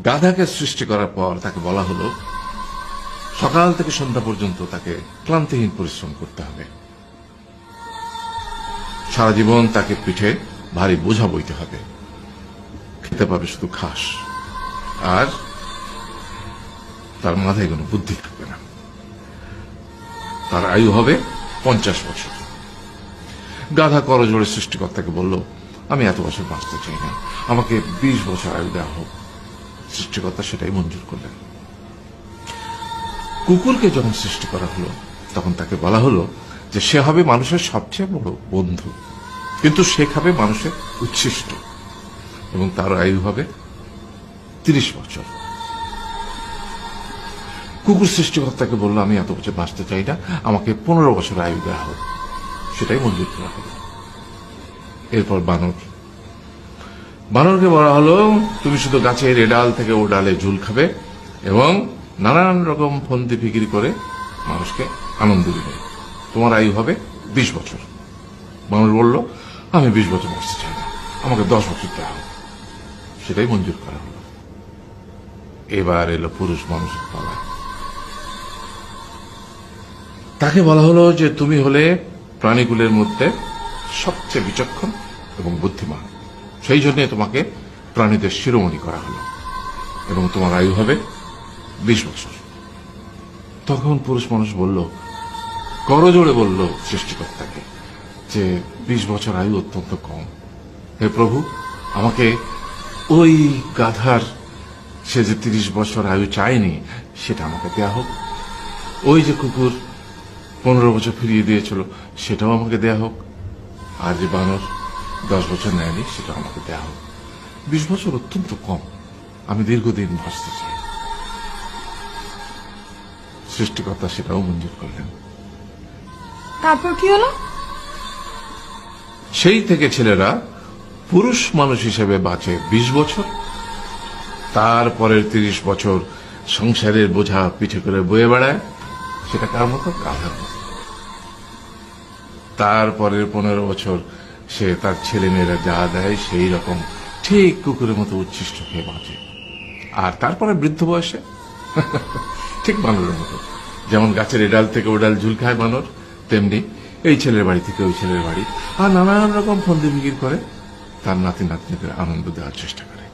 গাধাকে সৃষ্টি করার পর তাকে বলা হলো সকাল থেকে সন্ধ্যা পর্যন্ত তাকে ক্লান্তিহীন পরিশ্রম করতে হবে, সারা জীবন তাকে পিঠে ভারী বোঝা বইতে হবে, খেতে পাবে শুধু ঘাস, আর তার মাথায় কোনো বুদ্ধি থাকবে না। তার আয়ু হবে 50 বছর। গাধা করজোড়ে সৃষ্টিকর্তাকে বলল, আমি এত বছর বাঁচতে চাই না, আমাকে 20 বছর আয়ু দেওয়া হোক। সৃষ্টিকর্তা সেটাই মঞ্জুর করলেন। কুকুরকে যখন সৃষ্টি করা হলো তখন তাকে বলা হলো যে সে হবে মানুষের সবচেয়ে বড় বন্ধু, কিন্তু সে খাবে মানুষের উচ্ছিষ্ট, এবং তার আয়ু হবে 30 বছর। কুকুর সৃষ্টিকর্তাকে বলল, আমি এত বছর বাঁচতে চাই না, আমাকে 15 বছর আয়ু দেওয়া হোক। সেটাই মঞ্জুর করা হলো। এরপর বানরকে বলা হলো, তুমি শুধু গাছের এ ডাল থেকে ও ডালে ঝুল খাবে এবং নানান রকম ফন্দি ফিকির করে মানুষকে আনন্দ দিবে, তোমার আয়ু হবে 20 বছর। বানর বলল, আমি 20 বছর বাঁচতে চাই না, আমাকে 10 বছর দেওয়া হোক। সেটাই মঞ্জুর করা হলো। এবার এলো পুরুষ মানুষের পালা। তাকে বলা হলো যে তুমি হলে প্রাণীকুলের মধ্যে সবচেয়ে বিচক্ষণ এবং বুদ্ধিমান, সেই জন্য তোমাকে প্রাণীদের শিরোমণি করা হলো এবং তোমার আয়ু হবে 20 বছর। তখন পুরুষ মানুষ বলল, করজোড়ে বলল সৃষ্টিকর্তাকে যে 20 বছর আয়ু অত্যন্ত কম, হে প্রভু, আমাকে ওই গাধার সে যে 30 বছর আয়ু চায়নি সেটা আমাকে দেয়া হোক, ওই যে কুকুর 15 বছর ফিরিয়ে দিয়েছিল সেটাও আমাকে দেয়া হোক, আর যে বানর 10 বছর নেয়নি সেটাও আমাকে দেয়া হোক। 20 বছর অত্যন্ত কম, আমি দীর্ঘদিন বাঁচতে চাই। সৃষ্টিকর্তা সেটাও মঞ্জুর করলেন। তারপর কি হলো? সেই থেকে ছেলেরা পুরুষ মানুষ হিসেবে বাঁচে 20 বছর, তারপরের 30 বছর সংসারের বোঝা পিঠে করে বয়ে বেড়ায়, সেটা কার মতো? গাধার মতো। তারপরের 15 বছর সে তার ছেলে মেয়েরা যা দেয় সেই রকম ঠিক কুকুরের মতো উচ্ছিষ্ট খেয়ে বাঁচে। আর তারপরে বৃদ্ধ বয়সে ঠিক বানরের মতো, যেমন গাছের এডাল থেকে ওডাল ঝুল খায় বানর, তেমনি এই ছেলের বাড়ি থেকে ওই ছেলের বাড়ি, আর নানান রকম ফন্দি ফিকির করে তার নাতি নাতনিদের আনন্দ দেওয়ার চেষ্টা করে।